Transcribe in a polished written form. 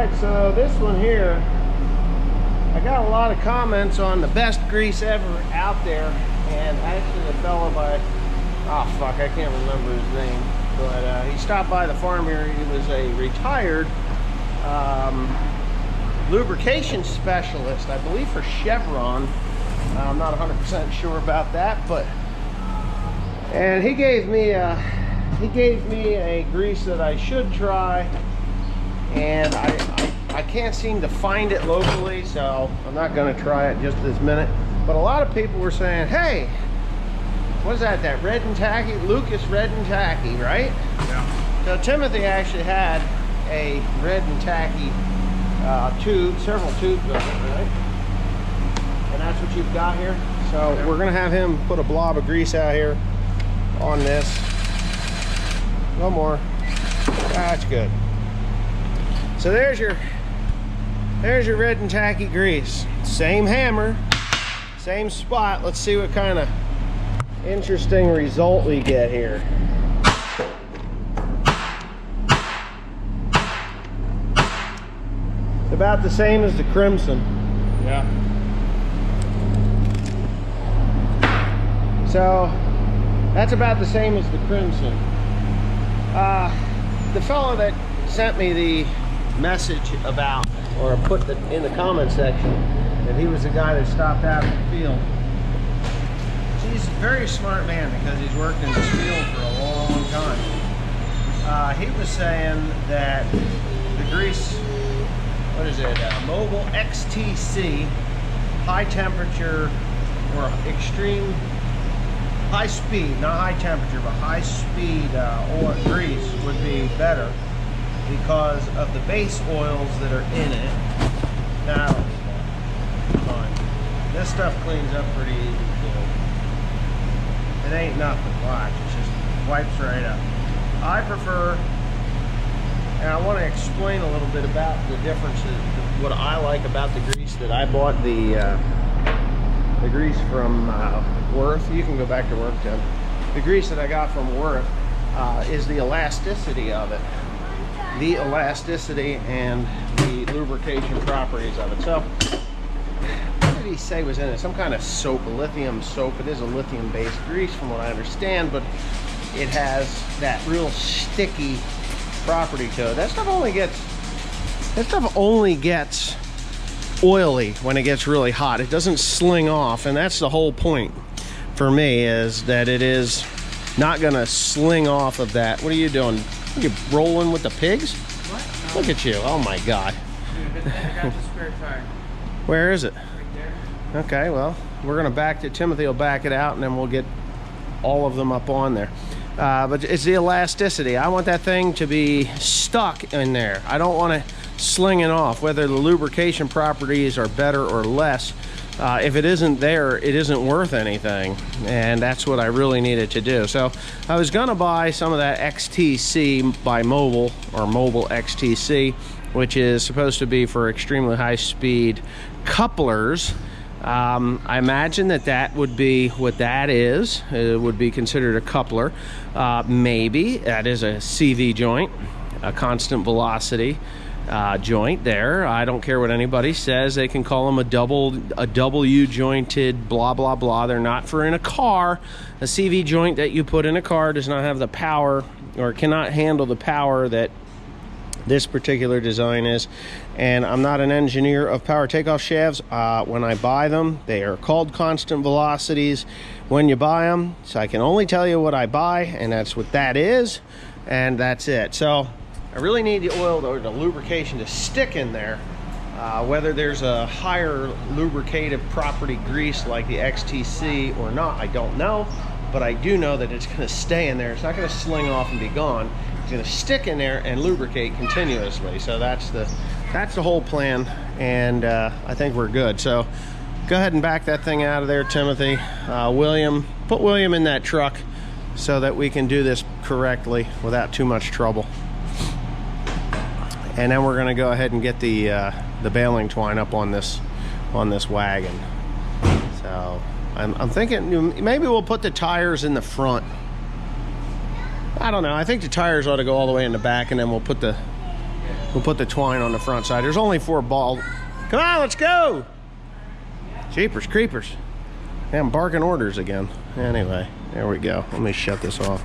Alright, so this one here, I got a lot of comments on the best grease ever out there, and actually a fellow by, oh fuck, I can't remember his name, but he stopped by the farm here. He was a retired lubrication specialist, I believe for Chevron. I'm not 100% sure about that, but, and he gave me a grease that I should try, and I can't seem to find it locally, so I'm not going to try it just this minute. But a lot of people were saying, hey, what is that, that Red and Tacky? Lucas Red and Tacky, right? Yeah. So Timothy actually had a Red and Tacky tube, several tubes of it, right? And that's what you've got here. So we're going to have him put a blob of grease out here on this. No more. That's good. So there's your Red and Tacky grease. Same hammer, same spot. Let's see what kind of interesting result we get here. It's about the same as the Crimson. Yeah. So that's about the same as the Crimson. The fellow that sent me the message about, or put in the comment section, that he was the guy that stopped out in the field. He's a very smart man because he's worked in this field for a long time. He was saying that the grease, what is it, Mobil XTC, high temperature or extreme high speed, not high temperature, but high speed oil grease would be better because of the base oils that are in it. Now, fine. This stuff cleans up pretty easy too. It ain't nothing, watch, it just wipes right up. I prefer, and I want to explain a little bit about the differences, what I like about the grease that I bought, the grease from Worth. You can go back to work, Tim. The grease that I got from Worth is the elasticity of it. The elasticity and the lubrication properties of it. So, what did he say was in it? Some kind of soap, a lithium soap. It is a lithium-based grease from what I understand, but it has that real sticky property to it. That stuff only gets oily when it gets really hot. It doesn't sling off, and that's the whole point for me, is that it is not gonna sling off of that. What are you doing? Are you rolling with the pigs? What? No. Look at you. Oh my God. I got the spare tire. Where is it? Right there. Okay, well, we're gonna back it. Timothy will back it out, and then we'll get all of them up on there. But it's the elasticity. I want that thing to be stuck in there. I don't want to sling it off, whether the lubrication properties are better or less. If it isn't there, it isn't worth anything, and that's what I really needed to do. So I was gonna buy some of that XTC by Mobil, or Mobil XTC, which is supposed to be for extremely high speed couplers. I imagine that would be what that is. It would be considered a coupler. Maybe that is a CV joint, a constant velocity joint there. I don't care what anybody says. They can call them a W jointed blah blah blah. They're not for in a car. A CV joint that you put in a car does not have the power, or cannot handle the power that this particular design is. And I'm not an engineer of power takeoff shafts. When I buy them, they are called constant velocities when you buy them, so I can only tell you what I buy, and that's what that is, and that's it. So I really need the oil or the lubrication to stick in there. Whether there's a higher lubricative property grease like the XTC or not, I don't know, but I do know that it's going to stay in there. It's not going to sling off and be gone. It's going to stick in there and lubricate continuously. So that's the whole plan, and I think we're good. So go ahead and back that thing out of there, Timothy. Put William in that truck so that we can do this correctly without too much trouble. And then we're going to go ahead and get the baling twine up on this wagon. So I'm thinking maybe we'll put the tires in the front. I don't know. I think the tires ought to go all the way in the back, and then we'll put the We'll put the twine on the front side. There's only 4 balls. Come on, let's go. Jeepers creepers. Damn, barking orders again. Anyway, there we go. Let me shut this off.